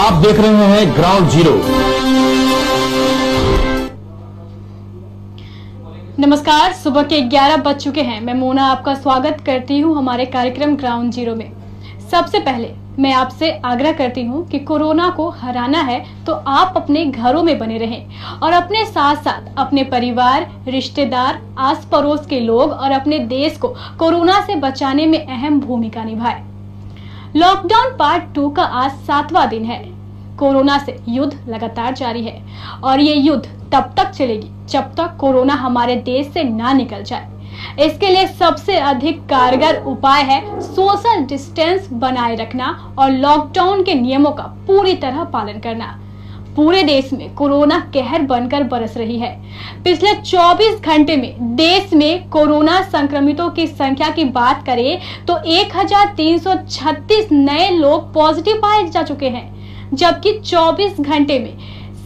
आप देख रहे हैं ग्राउंड जीरो। नमस्कार, सुबह के 11 बज चुके हैं। मैं मोना आपका स्वागत करती हूं हमारे कार्यक्रम ग्राउंड जीरो में। सबसे पहले मैं आपसे आग्रह करती हूं कि कोरोना को हराना है तो आप अपने घरों में बने रहें और अपने साथ साथ अपने परिवार, रिश्तेदार, आस पड़ोस के लोग और अपने देश को कोरोना से बचाने में अहम भूमिका निभाएं। लॉकडाउन पार्ट 2 का आज 7वां दिन है। कोरोना से युद्ध लगातार जारी है और ये युद्ध तब तक चलेगी जब तक कोरोना हमारे देश से ना निकल जाए। इसके लिए सबसे अधिक कारगर उपाय है सोशल डिस्टेंस बनाए रखना और लॉकडाउन के नियमों का पूरी तरह पालन करना। पूरे देश में कोरोना कहर बनकर बरस रही है। पिछले 24 घंटे में देश में कोरोना संक्रमितों की संख्या की बात करें तो 1336 नए लोग पॉजिटिव पाए जा चुके हैं, जबकि 24 घंटे में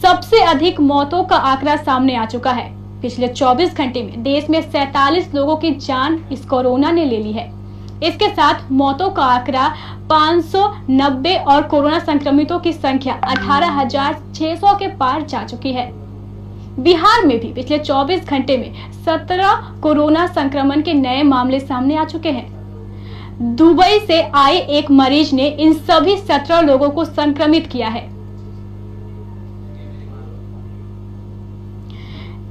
सबसे अधिक मौतों का आंकड़ा सामने आ चुका है। पिछले 24 घंटे में देश में 47 लोगों की जान इस कोरोना ने ले ली है। इसके साथ मौतों का आंकड़ा 590 और कोरोना संक्रमितों की संख्या 18,600 के पार जा चुकी है। बिहार में भी पिछले 24 घंटे में 17 कोरोना संक्रमण के नए मामले सामने आ चुके हैं। दुबई से आए एक मरीज ने इन सभी 17 लोगों को संक्रमित किया है।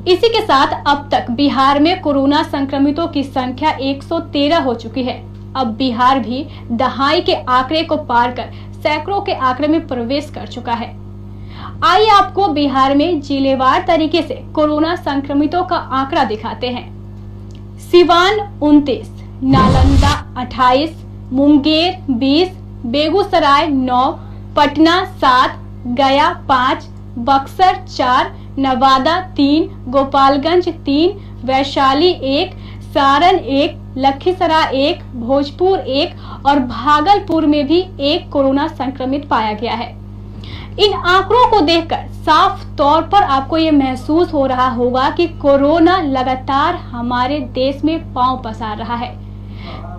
इसी के साथ अब तक बिहार में कोरोना संक्रमितों की संख्या 113 हो चुकी है। अब बिहार भी दहाई के आंकड़े को पार कर सैकड़ों के आंकड़े में प्रवेश कर चुका है। आइए आपको बिहार में जिलेवार तरीके से कोरोना संक्रमितों का आंकड़ा दिखाते हैं। सिवान 29, नालंदा 28, मुंगेर 20, बेगूसराय 9, पटना 7, गया 5, बक्सर 4, नवादा 3, गोपालगंज 3, वैशाली 1, सारण 1, लखीसराय 1, भोजपुर 1 और भागलपुर में भी 1 कोरोना संक्रमित पाया गया है। इन आंकड़ों को देखकर साफ तौर पर आपको ये महसूस हो रहा होगा कि कोरोना लगातार हमारे देश में पांव पसार रहा है।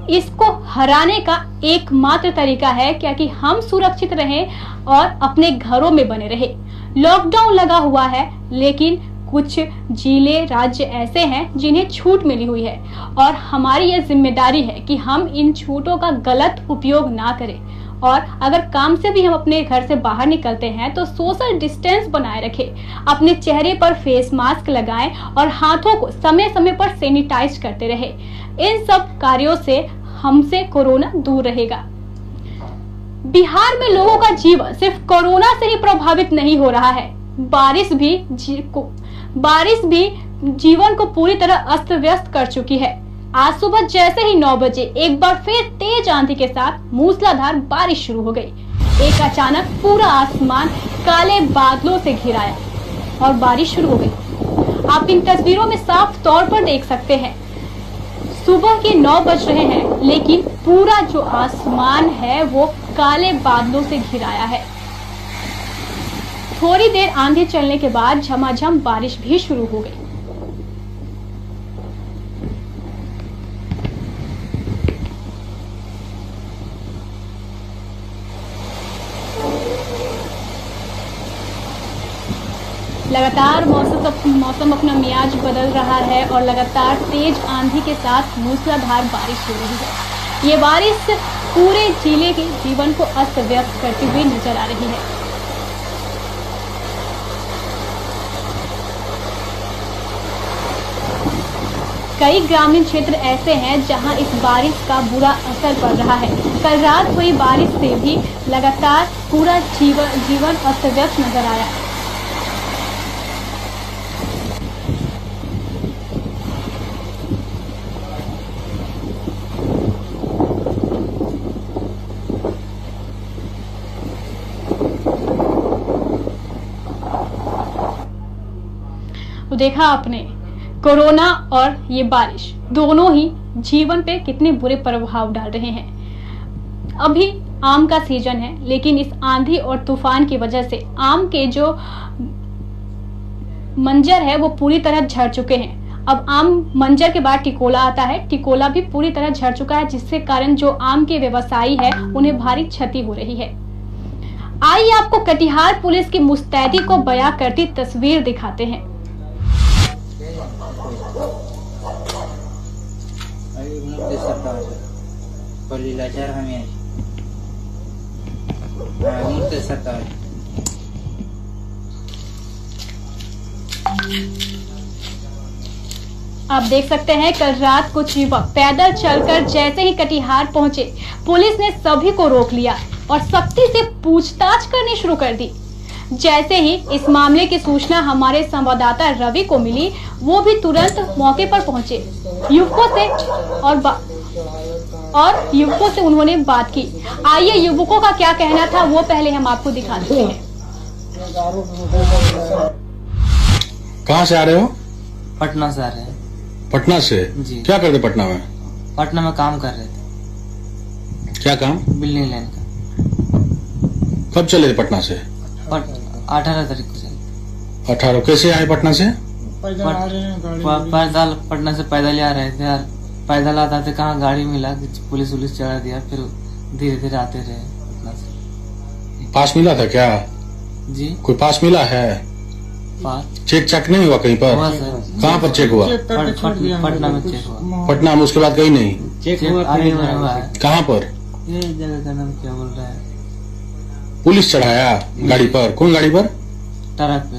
इसको हराने का एकमात्र तरीका है कि हम सुरक्षित रहें और अपने घरों में बने रहें। लॉकडाउन लगा हुआ है, लेकिन कुछ जिले, राज्य ऐसे हैं जिन्हें छूट मिली हुई है और हमारी यह जिम्मेदारी है कि हम इन छूटों का गलत उपयोग ना करें और अगर काम से भी हम अपने घर से बाहर निकलते हैं तो सोशल डिस्टेंस बनाए रखें, अपने चेहरे पर फेस मास्क लगाएं और हाथों को समय समय पर सैनिटाइज करते रहें। इन सब कार्यों से हमसे कोरोना दूर रहेगा। बिहार में लोगों का जीवन सिर्फ कोरोना से ही प्रभावित नहीं हो रहा है, बारिश भी जीवन को पूरी तरह अस्त व्यस्त कर चुकी है। आज सुबह जैसे ही 9 बजे एक बार फिर तेज आंधी के साथ मूसलाधार बारिश शुरू हो गई। एक अचानक पूरा आसमान काले बादलों से घिराया और बारिश शुरू हो गई। आप इन तस्वीरों में साफ तौर पर देख सकते हैं सुबह के 9 बज रहे हैं, लेकिन पूरा जो आसमान है वो काले बादलों से घिराया है। थोड़ी देर आंधी चलने के बाद झमाझम बारिश भी शुरू हो गई। लगातार मौसम अपना मियाज बदल रहा है और लगातार तेज आंधी के साथ मूसलाधार बारिश हो रही है। ये बारिश पूरे जिले के जीवन को अस्त व्यस्त करती हुई नजर आ रही है। कई ग्रामीण क्षेत्र ऐसे हैं जहां इस बारिश का बुरा असर पड़ रहा है। कल रात हुई बारिश से भी लगातार पूरा जीवन अस्त व्यस्त नजर आया। तो देखा आपने, कोरोना और ये बारिश दोनों ही जीवन पे कितने बुरे प्रभाव डाल रहे हैं। अभी आम का सीजन है, लेकिन इस आंधी और तूफान की वजह से आम के जो मंजर है वो पूरी तरह झड़ चुके हैं। अब आम मंजर के बाद टिकोला आता है, टिकोला भी पूरी तरह झड़ चुका है, जिसके कारण जो आम के व्यवसायी है उन्हें भारी क्षति हो रही है। आइए आपको कटिहार पुलिस की मुस्तैदी को बयां करती तस्वीर दिखाते हैं। आप देख सकते हैं कल रात कुछ युवक पैदल चलकर जैसे ही कटिहार पहुंचे, पुलिस ने सभी को रोक लिया और सख्ती से पूछताछ करनी शुरू कर दी। जैसे ही इस मामले की सूचना हमारे संवाददाता रवि को मिली, वो भी तुरंत मौके पर पहुंचे। युवकों से उन्होंने बात की। आइए युवकों का क्या कहना था वो पहले हम आपको दिखाते हैं। कहाँ से आ रहे हो? पटना से आ रहे हैं। पटना से जी। क्या करते पटना में? पटना में काम कर रहे थे। क्या काम? बिल्डिंग लाइन का। कब चले थे पटना से? 18 तारीख को चले। 18। कैसे आए पटना से? पैदल पटना से पैदल ही आ रहे थे यार। पैदल आता थे, कहाँ गाड़ी मिला, पुलिस चढ़ा दिया, फिर धीरे धीरे आते रहे पटना से। पास मिला था क्या? जी। कोई पास मिला है? चेक नहीं हुआ कहीं पर? कहाँ पर चेक हुआ? पटना में चेक हुआ। पटना में, उसके बाद कहीं नहीं? चेक हुआ है। कहाँ पर? ये जगह का नाम क्या बोल रहा है? पुलिस चढ़ाया गाड़ी पर? कौन गाड़ी पर? ट्रक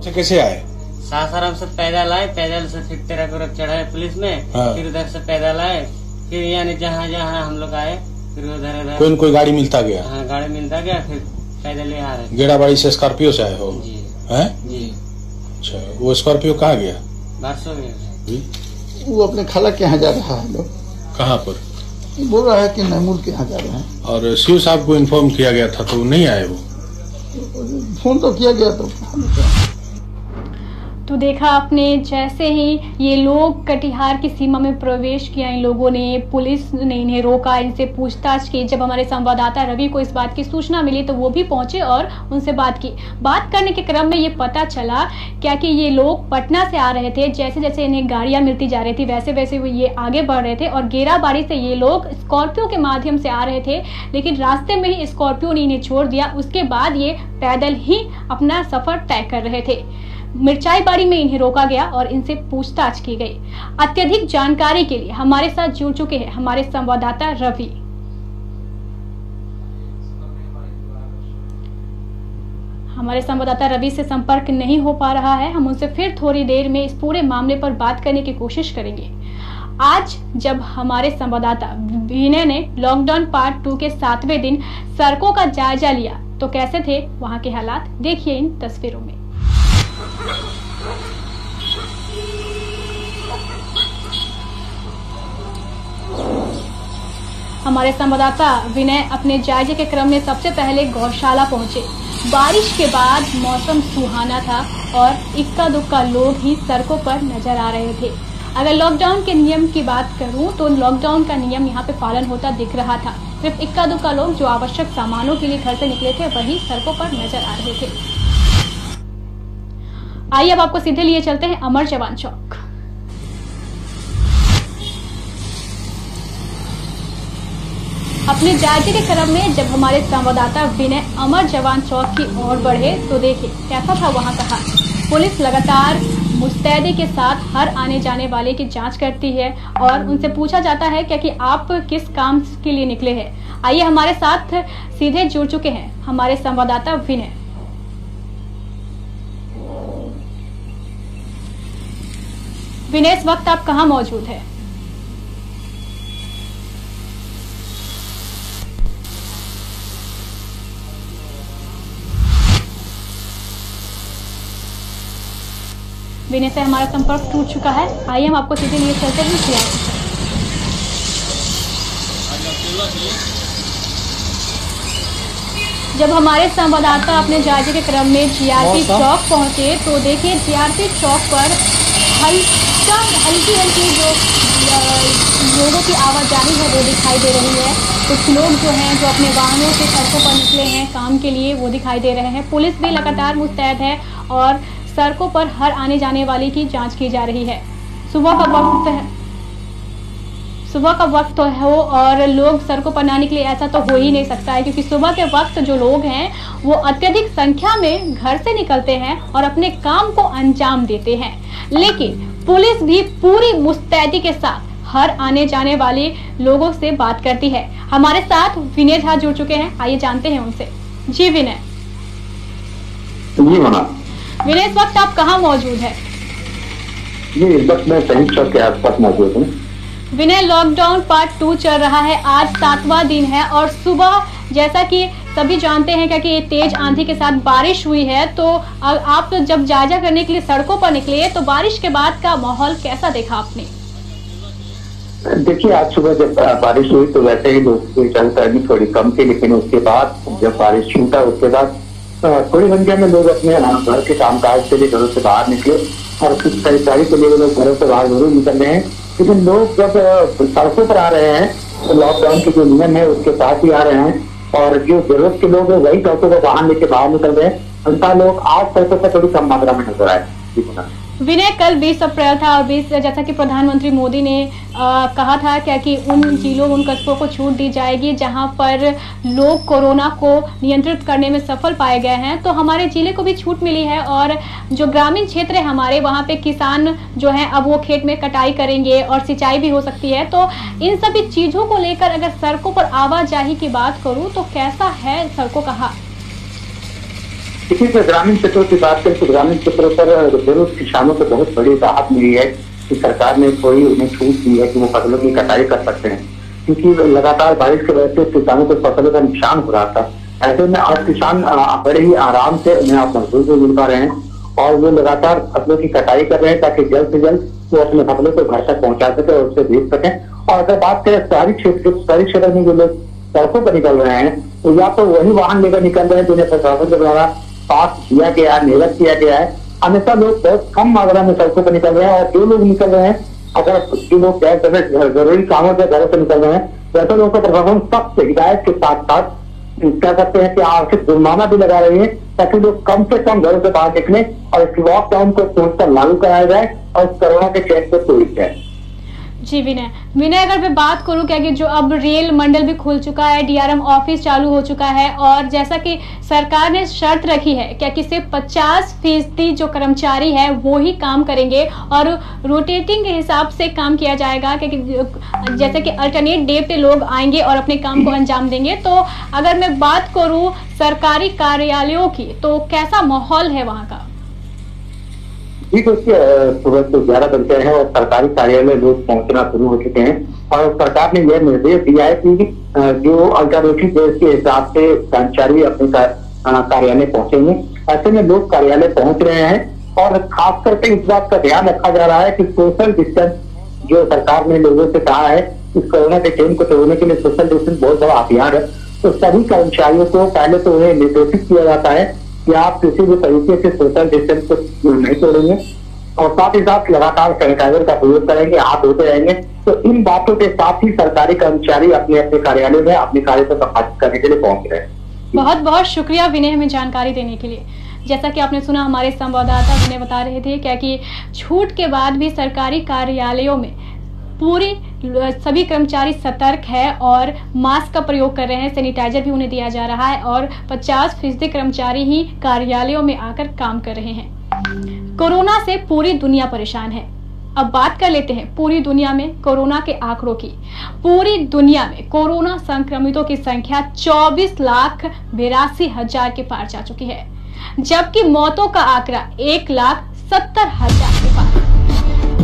पे। कैसे आए? सासाराम से पैदल आए, पैदल से फिर तेरा चढ़ाए पुलिस में। हाँ। फिर उधर से पैदल आए, फिर यानी जहाँ जहाँ हम लोग आए, फिर उधर कोई गाड़ी मिलता गया? हाँ, गाड़ी मिलता गया, फिर पैदल ही आ रहे। गेड़ाबाड़ी से स्कॉर्पियो से आए हो? जी। हैं? जी। अच्छा, वो स्कॉर्पियो कहाँ गया? बारसों गया। वो अपने खाला के यहाँ जा रहा है। लोग कहाँ पर? बोल रहा है कि नैमूर के यहाँ जा रहे हैं। और सीओ साहब को इन्फॉर्म किया गया था तो नहीं आए वो? फोन तो किया गया तो देखा आपने, जैसे ही ये लोग कटिहार की सीमा में प्रवेश किया, इन लोगों ने, पुलिस ने इन्हें रोका, इनसे पूछताछ की। जब हमारे संवाददाता रवि को इस बात की सूचना मिली तो वो भी पहुंचे और उनसे बात की। बात करने के क्रम में ये पता चला क्या कि ये लोग पटना से आ रहे थे। जैसे जैसे इन्हें गाड़ियां मिलती जा रही थी वैसे वैसे वो ये आगे बढ़ रहे थे और गेराबाड़ी से ये लोग स्कॉर्पियो के माध्यम से आ रहे थे, लेकिन रास्ते में ही स्कॉर्पियो ने इन्हें छोड़ दिया। उसके बाद ये पैदल ही अपना सफर तय कर रहे थे। मिर्चाईबाड़ी में इन्हें रोका गया और इनसे पूछताछ की गई। अत्यधिक जानकारी के लिए हमारे साथ जुड़ चुके हैं हमारे संवाददाता रवि। हमारे संवाददाता रवि से संपर्क नहीं हो पा रहा है। हम उनसे फिर थोड़ी देर में इस पूरे मामले पर बात करने की कोशिश करेंगे। आज जब हमारे संवाददाता विनय ने लॉकडाउन पार्ट 2 के 7वें दिन सड़कों का जायजा लिया तो कैसे थे वहां के हालात, देखिए इन तस्वीरों में। हमारे संवाददाता विनय अपने जायजे के क्रम में सबसे पहले गौशाला पहुंचे। बारिश के बाद मौसम सुहाना था और इक्का दुक्का लोग ही सड़कों पर नजर आ रहे थे। अगर लॉकडाउन के नियम की बात करूं तो लॉकडाउन का नियम यहां पे पालन होता दिख रहा था। सिर्फ इक्का दुक्का लोग जो आवश्यक सामानों के लिए घर से निकले थे वही सड़कों पर नजर आ रहे थे। आइए अब आपको सीधे लिए चलते हैं अमर जवान चौक। अपने जायजे के क्रम में जब हमारे संवाददाता विनय अमर जवान चौक की ओर बढ़े तो देखे कैसा था वहां का हाल। पुलिस लगातार मुस्तैदी के साथ हर आने जाने वाले की जांच करती है और उनसे पूछा जाता है कि आप किस काम के लिए निकले हैं। आइए हमारे साथ सीधे जुड़ चुके हैं हमारे संवाददाता विनय। विनय, इस वक्त आप कहां मौजूद है? विनय से हमारा संपर्क टूट चुका है। आइए हम आपको सीधे लिए चलते हैं सीआरपी। जब हमारे संवाददाता अपने जायजे के क्रम में जीआरपी चौक पहुंचे तो देखिए जीआरपी चौक पर हल्की जो लोगों की आवाजाही है वो दिखाई दे रही है। कुछ लोग जो हैं जो अपने वाहनों से सड़कों पर निकले हैं काम के लिए वो दिखाई दे रहे हैं। पुलिस भी लगातार मुस्तैद है और सड़कों पर हर आने जाने वाले की जांच की जा रही है। सुबह का वक्त है, सुबह का वक्त हो और लोग सड़कों पर ना निकले, ऐसा तो हो ही नहीं सकता है, क्योंकि सुबह के वक्त जो लोग हैं वो अत्यधिक संख्या में घर से निकलते हैं और अपने काम को अंजाम देते हैं। लेकिन पुलिस भी पूरी मुस्तैदी के साथ हर आने जाने वाले लोगों से बात करती है। हमारे साथ विनय झा जुड़ चुके हैं, आइए जानते हैं उनसे। जी विनय। जी मना। विनय, इस वक्त आप कहाँ मौजूद है? जी इस वक्त मैं शहीद चौक के आसपास मौजूद हूँ। विनय, लॉकडाउन पार्ट 2 चल रहा है, आज 7वां दिन है और सुबह जैसा कि सभी जानते हैं कि ये तेज आंधी के साथ बारिश हुई है, तो आप जब जायजा करने के लिए सड़कों पर निकले तो बारिश के बाद का माहौल कैसा देखा आपने? देखिए आज सुबह जब बारिश हुई तो वैसे ही लोग की चलकर थोड़ी कम थी, लेकिन उसके बाद जब बारिश छूटा उसके बाद थोड़ी संख्या में लोग अपने घर के कामकाज के लिए घरों से बाहर निकले और कुछ खरीदारी के लिए वो लोग घरों से बाहर जरूर निकल रहे हैं। लेकिन लोग जब सड़कों पर आ रहे हैं तो लॉकडाउन के जो नियम है उसके साथ ही आ रहे हैं और जो जरूरत के लोग हैं वही सड़कों को वाहन लेके बाहर निकल रहे हैं। उनका लोग आज सड़कों पर थोड़ी कम मात्रा में नजर आए। विनय, कल 20 अप्रैल था और 20 जैसा कि प्रधानमंत्री मोदी ने कहा था क्या कि उन जिलों उन कस्बों को छूट दी जाएगी जहां पर लोग कोरोना को नियंत्रित करने में सफल पाए गए हैं, तो हमारे जिले को भी छूट मिली है और जो ग्रामीण क्षेत्र है हमारे वहां पे किसान जो है अब वो खेत में कटाई करेंगे और सिंचाई भी हो सकती है। तो इन सभी चीजों को लेकर अगर सड़कों पर आवाजाही की बात करूँ तो कैसा है सड़कों का हाल? देखिए ग्रामीण क्षेत्रों की बात करें तो ग्रामीण क्षेत्रों पर जरूर किसानों को बहुत बड़ी राहत मिली है कि सरकार ने कोई उन्हें छूट दी है कि वो फसलों की कटाई कर सकते हैं, क्योंकि लगातार बारिश की वजह से किसानों को फसलों का नुकसान हो रहा था। ऐसे में आज किसान बड़े ही आराम से उन्हें आप मजदूर भी मिल पा रहे हैं और वो लगातार फसलों की कटाई कर रहे हैं ताकि जल्द से जल्द वो अपने फसलों को घर तक पहुंचा सके और उससे बेच सकें। और अगर बात करें शहरी क्षेत्र में जो लोग सड़कों पर निकल रहे हैं तो या तो वही वाहन लेकर निकल रहे हैं जिन्हें प्रशासन के द्वारा पास किया गया निर्गत किया गया है, अन्यथा लोग बहुत कम मात्रा में सड़कों पर निकल रहे हैं। और जो लोग निकल रहे हैं, अगर जो लोग जरूरी कामों से घरों से निकल रहे हैं, वैसे लोगों को प्रशासन सख्त हिदायत के साथ साथ क्या करते हैं कि आर्थिक जुर्माना भी लगा रही है ताकि लोग कम से कम घरों से बाहर निकले और इस लॉकडाउन को सोचकर लागू कराया जाए और इस कोरोना के चैन को तोड़ जाए। जी विनय, अगर मैं बात करूं क्या कि जो अब रेल मंडल भी खुल चुका है, डीआरएम ऑफिस चालू हो चुका है और जैसा कि सरकार ने शर्त रखी है क्या कि सिर्फ 50% जो कर्मचारी है वो ही काम करेंगे और रोटेटिंग के हिसाब से काम किया जाएगा, क्योंकि जैसे कि अल्टरनेट डे पे लोग आएंगे और अपने काम को अंजाम देंगे। तो अगर मैं बात करूं सरकारी कार्यालयों की तो कैसा माहौल है वहाँ का? जी देखिए सुबह तो 11 बज गए हैं और सरकारी कार्यालय लोग पहुंचना शुरू हो चुके हैं और सरकार ने यह निर्देश दिया है कि जो अल्टरनेटिव डेज के हिसाब से कर्मचारी अपने कार्यालय पहुंचेंगे। ऐसे में लोग कार्यालय पहुंच रहे हैं और खास करके इस बात का ध्यान रखा जा रहा है कि सोशल डिस्टेंस जो सरकार ने लोगों से कहा है इस कोरोना के चेन को तोड़ने के लिए सोशल डिस्टेंस बहुत बड़ा अभियान है। तो सभी कर्मचारियों को पहले तो उन्हें निर्देशित किया जाता है कि आप किसी भी तरीके से सोशल डिस्टेंस को नहीं तोड़ेंगे और साथ ही साथ लगातार सैनिटाइजर का प्रयोग करेंगे, हाथ धोते रहेंगे। तो इन बातों के साथ ही सरकारी कर्मचारी अपने अपने कार्यालय में अपने कार्य को संपादित करने के लिए पहुंच रहे हैं। बहुत बहुत शुक्रिया विनय हमें जानकारी देने के लिए। जैसा कि आपने सुना हमारे संवाददाता विनय बता रहे थे क्या कि छूट के बाद भी सरकारी कार्यालयों में पूरी सभी कर्मचारी सतर्क है और मास्क का प्रयोग कर रहे हैं, सैनिटाइजर भी उन्हें दिया जा रहा है और 50% कर्मचारी ही कार्यालयों में आकर काम कर रहे हैं। कोरोना से पूरी दुनिया परेशान है। अब बात कर लेते हैं पूरी दुनिया में कोरोना के आंकड़ों की। पूरी दुनिया में कोरोना संक्रमितों की संख्या 24,82,000 के पार जा चुकी है, जबकि मौतों का आंकड़ा 1,70,000 के पार।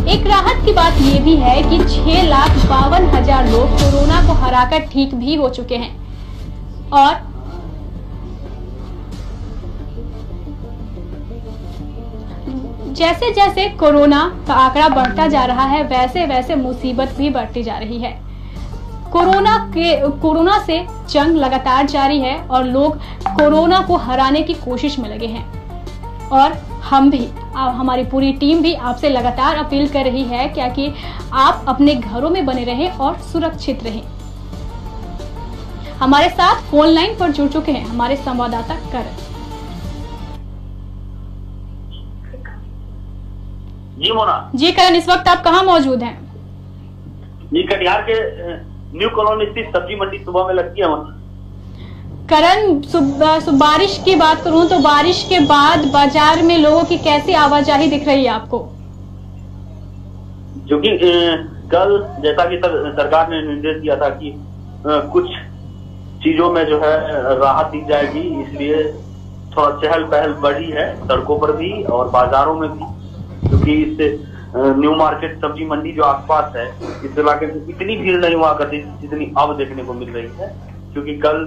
एक राहत की बात यह भी है कि 6,52,000 लोग कोरोना को हराकर ठीक भी हो चुके हैं और जैसे जैसे कोरोना का आंकड़ा बढ़ता जा रहा है वैसे वैसे मुसीबत भी बढ़ती जा रही है। कोरोना से जंग लगातार जारी है और लोग कोरोना को हराने की कोशिश में लगे हैं और हम भी हमारी पूरी टीम भी आपसे लगातार अपील कर रही है क्या कि आप अपने घरों में बने रहें और सुरक्षित रहें। हमारे साथ फोन लाइन पर जुड़ चुके हैं हमारे संवाददाता करण। जी मोना। जी करण, इस वक्त आप कहाँ मौजूद हैं? जी, कटिहार के न्यू कॉलोनी स्थित सब्जी मंडी सुबह में लगती है वहाँ। करण, बारिश की बात करूं तो बारिश के बाद बाजार में लोगों की कैसी आवाजाही दिख रही है आपको? जो कि कल जैसा कि सरकार ने निर्देश दिया था कि कुछ चीजों में जो है राहत दी जाएगी, इसलिए थोड़ा चहल पहल बढ़ी है सड़कों पर भी और बाजारों में भी, क्योंकि इससे न्यू मार्केट सब्जी मंडी जो आसपास है इस इलाके में इतनी भीड़ नहीं हुआ करती जितनी अब देखने को मिल रही है, क्योंकि कल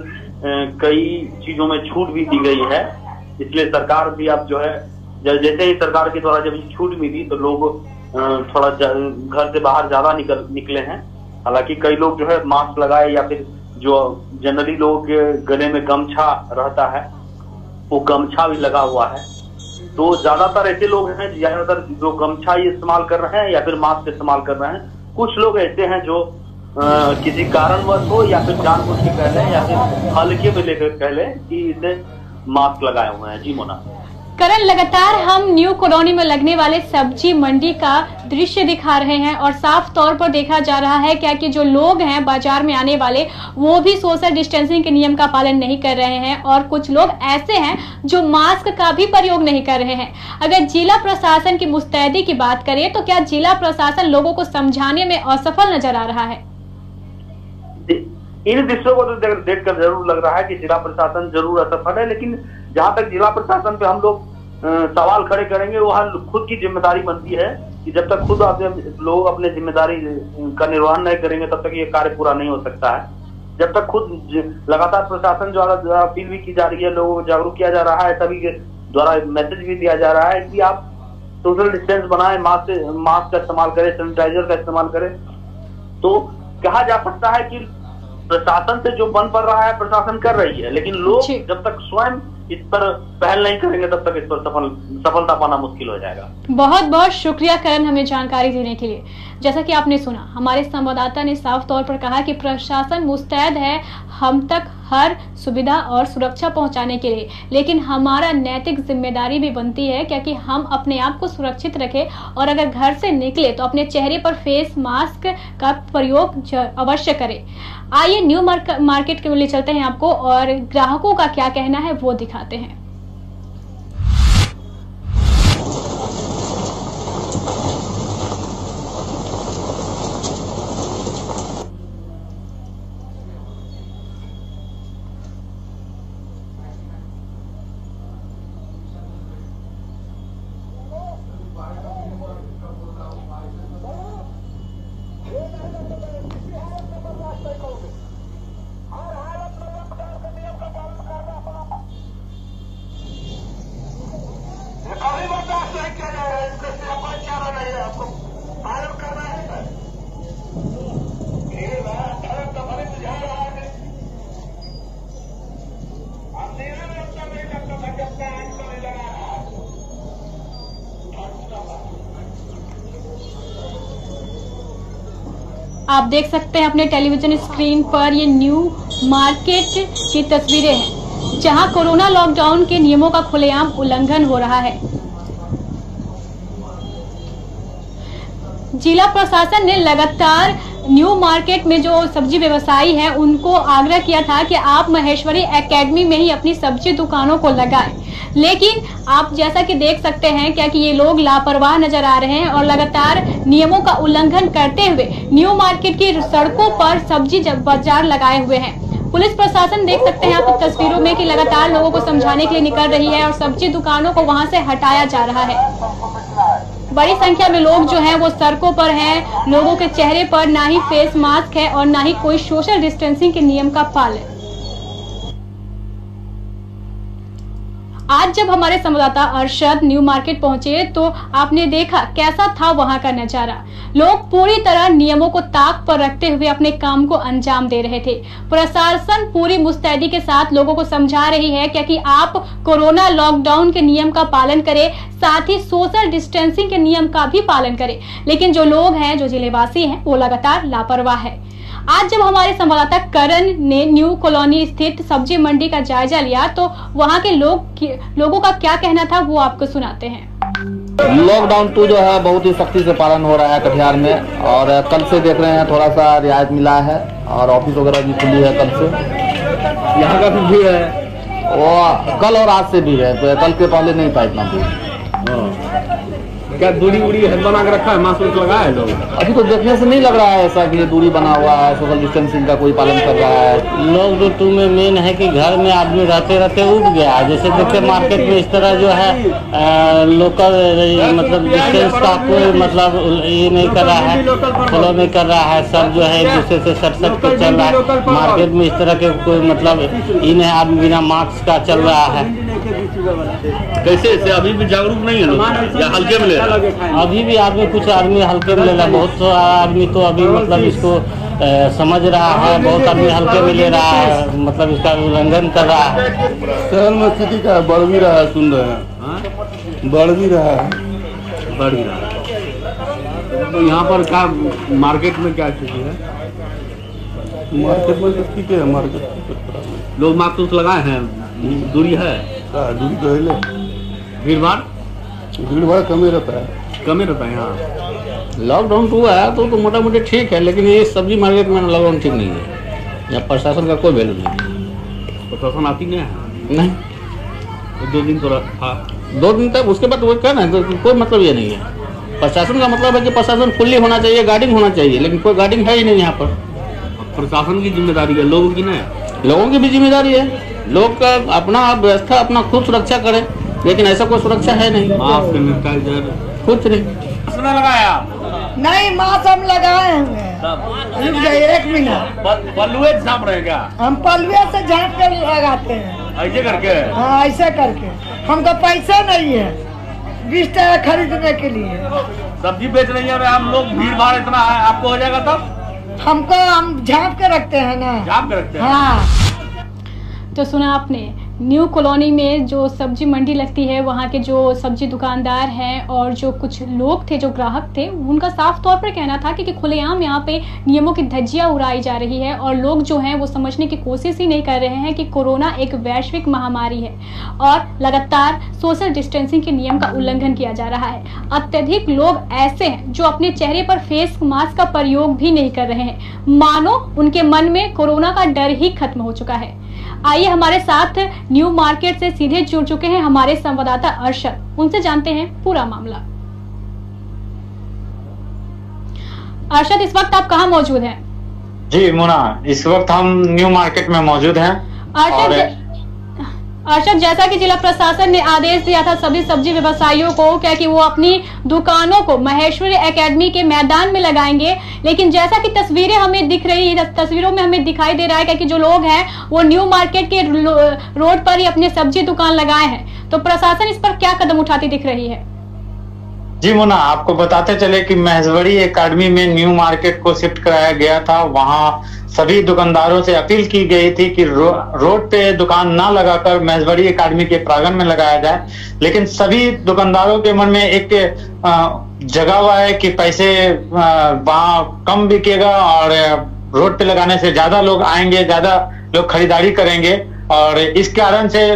कई चीजों में छूट भी दी गई है। इसलिए सरकार भी अब जो है जैसे ही सरकार के द्वारा जब छूट मिली तो लोग थोड़ा घर से बाहर ज्यादा निकले हैं। हालांकि कई लोग जो है मास्क लगाए या फिर जो जनरली लोगों के गले में गमछा रहता है वो गमछा भी लगा हुआ है। तो ज्यादातर ऐसे लोग हैं ज्यादातर जो गमछा इस्तेमाल कर रहे हैं या फिर मास्क इस्तेमाल कर रहे हैं। कुछ लोग ऐसे हैं जो किसी कारणवश हो या फिर जानबूझ के कह लें या फिर हल्के में लेकर कह लें कि इसे मास्क लगाए हुए हैं। जी मोना। करण, लगातार हम न्यू कॉलोनी में लगने वाले सब्जी मंडी का दृश्य दिखा रहे हैं और साफ तौर पर देखा जा रहा है क्या कि जो लोग हैं बाजार में आने वाले वो भी सोशल डिस्टेंसिंग के नियम का पालन नहीं कर रहे हैं और कुछ लोग ऐसे हैं जो मास्क का भी प्रयोग नहीं कर रहे हैं। अगर जिला प्रशासन की मुस्तैदी की बात करें तो क्या जिला प्रशासन लोगों को समझाने में असफल नजर आ रहा है? इन दृश्यों को तो देखकर जरूर लग रहा है कि जिला प्रशासन जरूर असफल है, लेकिन जहां तक जिला प्रशासन पे हम लोग सवाल खड़े करेंगे वह खुद की जिम्मेदारी बनती है कि जब तक खुद लोग अपने जिम्मेदारी का निर्वहन नहीं करेंगे तब तक ये कार्य पूरा नहीं हो सकता है। जब तक खुद लगातार प्रशासन द्वारा अपील भी की जा रही है, लोगों को जागरूक किया जा रहा है, सभी के द्वारा मैसेज भी दिया जा रहा है कि आप सोशल डिस्टेंस बनाए, मास्क का इस्तेमाल करें, सैनिटाइजर का इस्तेमाल करें, तो कहा जा सकता है कि प्रशासन से जो बन पड़ रहा है प्रशासन कर रही है, लेकिन लोग जब तक स्वयं इस पर पहल नहीं करेंगे तब तक इस पर सफलता पाना मुश्किल हो जाएगा। बहुत बहुत शुक्रिया करण हमें जानकारी देने के लिए। जैसा कि आपने सुना, हमारे संवाददाता ने साफ तौर पर कहा कि प्रशासन मुस्तैद है हम तक हर सुविधा और सुरक्षा पहुंचाने के लिए, लेकिन हमारा नैतिक जिम्मेदारी भी बनती है क्योंकि हम अपने आप को सुरक्षित रखें और अगर घर से निकले तो अपने चेहरे पर फेस मास्क का प्रयोग अवश्य करें। आइए न्यू मार्केट के लिए चलते हैं आपको और ग्राहकों का क्या कहना है वो दिखाते हैं। आप देख सकते हैं अपने टेलीविजन स्क्रीन पर ये न्यू मार्केट की तस्वीरें हैं जहां कोरोना लॉकडाउन के नियमों का खुलेआम उल्लंघन हो रहा है। जिला प्रशासन ने लगातार न्यू मार्केट में जो सब्जी व्यवसायी हैं उनको आग्रह किया था कि आप महेश्वरी एकेडमी में ही अपनी सब्जी दुकानों को लगाएं, लेकिन आप जैसा कि देख सकते हैं क्या कि ये लोग लापरवाह नजर आ रहे हैं और लगातार नियमों का उल्लंघन करते हुए न्यू मार्केट की सड़कों पर सब्जी बाजार लगाए हुए हैं। पुलिस प्रशासन देख सकते हैं आप तस्वीरों में कि लगातार लोगों को समझाने के लिए निकल रही है और सब्जी दुकानों को वहां से हटाया जा रहा है। बड़ी संख्या में लोग जो हैं वो सड़कों पर हैं, लोगों के चेहरे पर ना ही फेस मास्क है और ना ही कोई सोशल डिस्टेंसिंग के नियम का पालन। आज जब हमारे संवाददाता अरशद न्यू मार्केट पहुंचे तो आपने देखा कैसा था वहां का नजारा। लोग पूरी तरह नियमों को ताक पर रखते हुए अपने काम को अंजाम दे रहे थे। प्रशासन पूरी मुस्तैदी के साथ लोगों को समझा रही है कि आप कोरोना लॉकडाउन के नियम का पालन करें, साथ ही सोशल डिस्टेंसिंग के नियम का भी पालन करें, लेकिन जो लोग हैं, जो जिलेवासी हैं, वो लगातार लापरवाह है। आज जब हमारे संवाददाता करण ने न्यू कॉलोनी स्थित सब्जी मंडी का जायजा लिया तो वहां के लोगों का क्या कहना था वो आपको सुनाते हैं। लॉकडाउन 2 जो है बहुत ही सख्ती से पालन हो रहा है कटिहार में, और कल से देख रहे हैं थोड़ा सा रियायत मिला है और ऑफिस वगैरह भी खुली है कल से। यहाँ का भी भीड़ है, वो कल और आज से भी है, तो कल के पहले नहीं था इतना भीड़। क्या दूरी उड़ी बना के रखा है, मास्क लगाया है लोग? अभी तो देखने से नहीं लग रहा है ऐसा कि दूरी बना हुआ है, सोशल डिस्टेंसिंग का कोई पालन कर रहा है। लॉकडाउन 2 में मेन है कि घर में आदमी रहते रहते उठ गया। जैसे देखते मार्केट में इस तरह जो है लोकल मतलब डिस्टेंस का कोई मतलब ये नहीं कर रहा है, फॉलो नहीं कर रहा है। सब जो है एक दूसरे से सट के चल रहा है। मार्केट में इस तरह के कोई मतलब इन है आदमी बिना मास्क का चल रहा है। कैसे ऐसे अभी भी जागरूक नहीं है लोग या हल्के में ले रहा है? अभी भी आदमी कुछ आदमी हल्के में ले रहा है, बहुत आदमी तो अभी मतलब इसको समझ रहा है, बहुत आदमी हल्के में ले रहा है, मतलब इसका उल्लंघन कर रहा है। शहर में स्थिति का बढ़ भी रहा है, सुन रहे हैं बढ़ भी रहा है। तो यहाँ पर क्या मार्केट में क्या स्थिति है? मार्केट में तो ठीक है, मार्केट लोग मास्क लगाए हैं, दूरी है, दूरी तो है, भीड़ भाड़ कम रहता है यहाँ। लॉकडाउन 2 है तो मोटा मोटी ठीक है, लेकिन ये सब्जी मार्केट में लॉकडाउन ठीक नहीं है। यहाँ प्रशासन का कोई वैल्यू नहीं। प्रशासन आती नहीं है, नहीं तो 2 दिन तो रहा, 2 दिन तक, उसके बाद वो कहना तो कोई मतलब ये नहीं है। प्रशासन का मतलब है कि प्रशासन फुल्ली होना चाहिए, गार्डिंग होना चाहिए, लेकिन कोई गार्डिंग है ही नहीं यहाँ पर। प्रशासन की जिम्मेदारी है, लोगों की नहीं। लोगों की भी जिम्मेदारी है, लोग का अपना व्यवस्था अपना खुद सुरक्षा करें, लेकिन ऐसा कोई सुरक्षा है नहीं। मास्क सैनिटाइजर कुछ नहीं लगाया। नहीं मास्क हम लगाए हैं। रुक जाइए 1 मिनट। पल्लुए झाँप रहे क्या? हम पल्लुए से झाँप कर लगाते हैं, ऐसे करके। हाँ ऐसे करके। हमको पैसा नहीं है 20 टका खरीदने के लिए। सब्जी बेच रही है, हम लोग भीड़ भाड़ इतना है, आपको हो जाएगा तब? हमको हम झाँप के रखते हैं ना, झाँप के रखते हैं। हाँ। तो सुना आपने, न्यू कॉलोनी में जो सब्जी मंडी लगती है, वहाँ के जो सब्जी दुकानदार हैं और जो कुछ लोग थे, जो ग्राहक थे, उनका साफ तौर पर कहना था कि खुलेआम यहाँ पे नियमों की धज्जियां उड़ाई जा रही है और लोग जो हैं वो समझने की कोशिश ही नहीं कर रहे हैं कि कोरोना एक वैश्विक महामारी है और लगातार सोशल डिस्टेंसिंग के नियम का उल्लंघन किया जा रहा है। अत्यधिक लोग ऐसे हैं जो अपने चेहरे पर फेस मास्क का प्रयोग भी नहीं कर रहे हैं, मानो उनके मन में कोरोना का डर ही खत्म हो चुका है। आइए हमारे साथ न्यू मार्केट से सीधे जुड़ चुके हैं हमारे संवाददाता अरशद, उनसे जानते हैं पूरा मामला। अरशद, इस वक्त आप कहां मौजूद हैं? जी मुना, इस वक्त हम न्यू मार्केट में मौजूद हैं। अरशद, जैसा कि जिला प्रशासन ने आदेश दिया था सभी सब्जी व्यवसायियों को क्या कि वो अपनी दुकानों को महेश्वरी एकेडमी के मैदान में लगाएंगे, लेकिन जैसा कि तस्वीरें हमें दिख रही है, तस्वीरों में हमें दिखाई दे रहा है कि जो लोग हैं वो न्यू मार्केट के रोड पर ही अपने सब्जी दुकान लगाए हैं, तो प्रशासन इस पर क्या कदम उठाती दिख रही है? जी मुना, आपको बताते चले कि महेश्वरी एकेडमी में न्यू मार्केट को शिफ्ट कराया गया था। वहां सभी दुकानदारों से अपील की गई थी कि रोड पे दुकान ना लगाकर महेश्वरी एकेडमी के प्रांगण में लगाया जाए, लेकिन सभी दुकानदारों के मन में एक जगह हुआ है कि पैसे वहां कम बिकेगा और रोड पे लगाने से ज्यादा लोग आएंगे, ज्यादा लोग खरीदारी करेंगे, और इस कारण से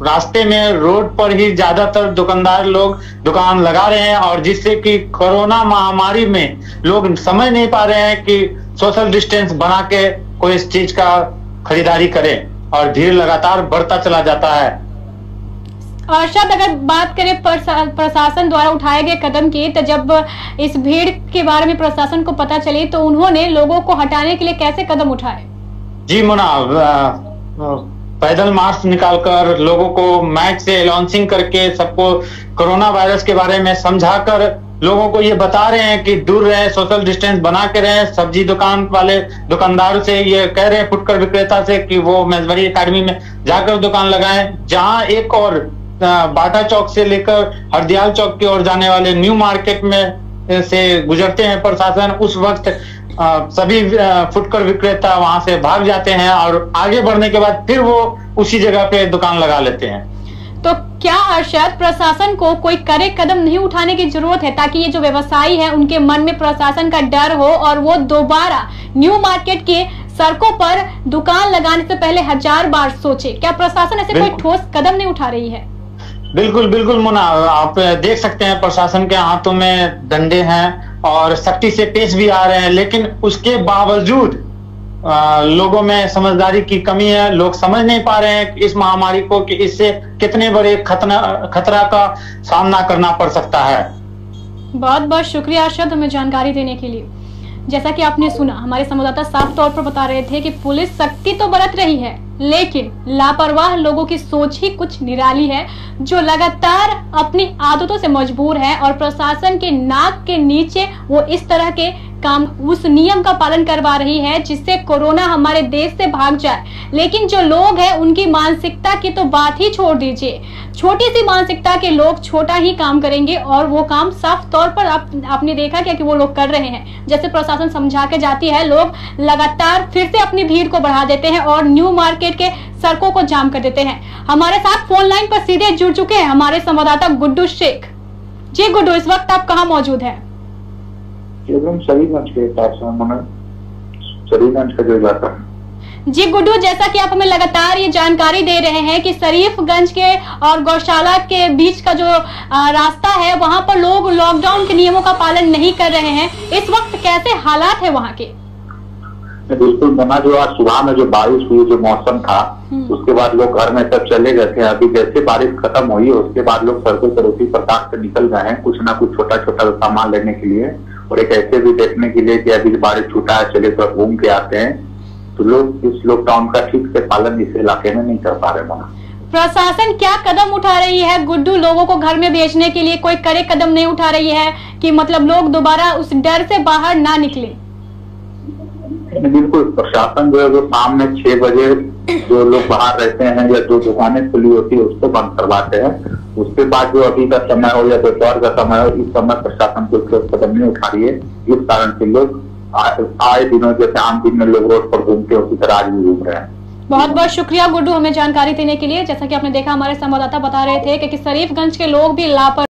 रास्ते में रोड पर ही ज्यादातर दुकानदार लोग दुकान लगा रहे हैं, और जिससे कि कोरोना महामारी में लोग समझ नहीं पा रहे हैं कि सोशल डिस्टेंस बना के कोई इस चीज का खरीदारी करे, और भीड़ लगातार बढ़ता चला जाता है। अरशद, अगर बात करें प्रशासन द्वारा उठाए गए कदम की, तो जब इस भीड़ के बारे में प्रशासन को पता चली तो उन्होंने लोगों को हटाने के लिए कैसे कदम उठाए? जी मुना, पैदल मार्च निकालकर लोगों को माइक से अनाउंसिंग करके सबको कोरोना वायरस के बारे में समझाकर लोगों को ये बता रहे हैं कि दूर रहे, सोशल डिस्टेंस बना के रहे। सब्जी दुकान वाले दुकानदारों से ये कह रहे हैं, फुटकर विक्रेता से, कि वो महेश्वरी एकेडमी में जाकर दुकान लगाएं। जहां एक और बाटा चौक से लेकर हरदयाल चौक की ओर जाने वाले न्यू मार्केट में से गुजरते हैं प्रशासन, उस वक्त सभी फुटकर विक्रेता वहां से भाग जाते हैं और आगे बढ़ने के बाद फिर वो उसी जगह पे दुकान लगा लेते हैं। तो क्या अरशद, प्रशासन को कोई कड़े कदम नहीं उठाने की जरूरत है ताकि ये जो व्यवसायी है उनके मन में प्रशासन का डर हो और वो दोबारा न्यू मार्केट के सड़कों पर दुकान लगाने से पहले 1000 बार सोचे? क्या प्रशासन ऐसे कोई ठोस कदम नहीं उठा रही है? बिल्कुल बिल्कुल मुन्ना, आप देख सकते हैं प्रशासन के हाथों में डंडे हैं और सख्ती से पेश भी आ रहे हैं, लेकिन उसके बावजूद लोगों में समझदारी की कमी है। लोग समझ नहीं पा रहे हैं कि इस महामारी को कि इससे कितने बड़े खतरा का सामना करना पड़ सकता है। बहुत बहुत शुक्रिया अरशद हमें जानकारी देने के लिए। जैसा कि आपने सुना, हमारे संवाददाता साफ तौर पर बता रहे थे कि पुलिस सख्ती तो बरत रही है, लेकिन लापरवाह लोगों की सोच ही कुछ निराली है, जो लगातार अपनी आदतों से मजबूर है और प्रशासन के नाक के नीचे वो इस तरह के काम, उस नियम का पालन करवा रही है जिससे कोरोना हमारे देश से भाग जाए। लेकिन जो लोग हैं उनकी मानसिकता की तो बात ही छोड़ दीजिए। छोटी सी मानसिकता के लोग छोटा ही काम करेंगे और वो काम साफ तौर पर आपने देखा क्या कि वो लोग कर रहे हैं। जैसे प्रशासन समझा के जाती है, लोग लगातार फिर से अपनी भीड़ को बढ़ा देते हैं और न्यू मार्केट के सड़कों को जाम कर देते हैं। हमारे साथ फोन लाइन पर सीधे जुड़ चुके हैं हमारे संवाददाता गुड्डू शेख। जी गुड्डू, इस वक्त आप कहाँ मौजूद हैं? शरीफगंज के पास शरीफगंज का जो इलाका है। जी गुड्डू, जैसा कि आप हमें लगातार ये जानकारी दे रहे हैं कि शरीफगंज के और गौशाला के बीच का जो रास्ता है वहां पर लोग लॉकडाउन के नियमों का पालन नहीं कर रहे हैं, इस वक्त कैसे हालात है वहां के? बिल्कुल मना, जो आज सुबह में जो बारिश हुई, जो मौसम था, उसके बाद लोग घर में सब चले गए थे। अभी जैसे बारिश खत्म हुई उसके बाद लोग सड़कों पर उसी प्रकार से निकल गए हैं, कुछ ना कुछ छोटा छोटा सामान लेने के लिए और एक ऐसे भी देखने के लिए कि अभी बारिश छूटा है, चले तो घूम के आते हैं। तो लोग इस लॉकडाउन का ठीक से पालन इस इलाके में नहीं कर पा रहे। मना, प्रशासन क्या कदम उठा रही है गुड्डू लोगों को घर में भेजने के लिए? कोई कड़े कदम नहीं उठा रही है कि मतलब लोग दोबारा उस डर से बाहर ना निकले? बिल्कुल, प्रशासन जो है वो शाम में 6 बजे जो लोग बाहर रहते हैं या जो दुकानें खुली होती है उसको बंद करवाते हैं। उसके बाद जो अभी का समय हो या दोपहर का समय हो, इस समय प्रशासन कोई कदम नहीं उठा रही है। इस कारण से लोग आए दिनों जैसे आम दिन में लोग रोड पर घूमते हैं उसी तरह आज भी घूम रहे हैं। बहुत बहुत शुक्रिया गुड्डू हमें जानकारी देने के लिए। जैसा कि आपने देखा, हमारे संवाददाता बता रहे थे कि शरीफगंज के लोग भी लापरवाह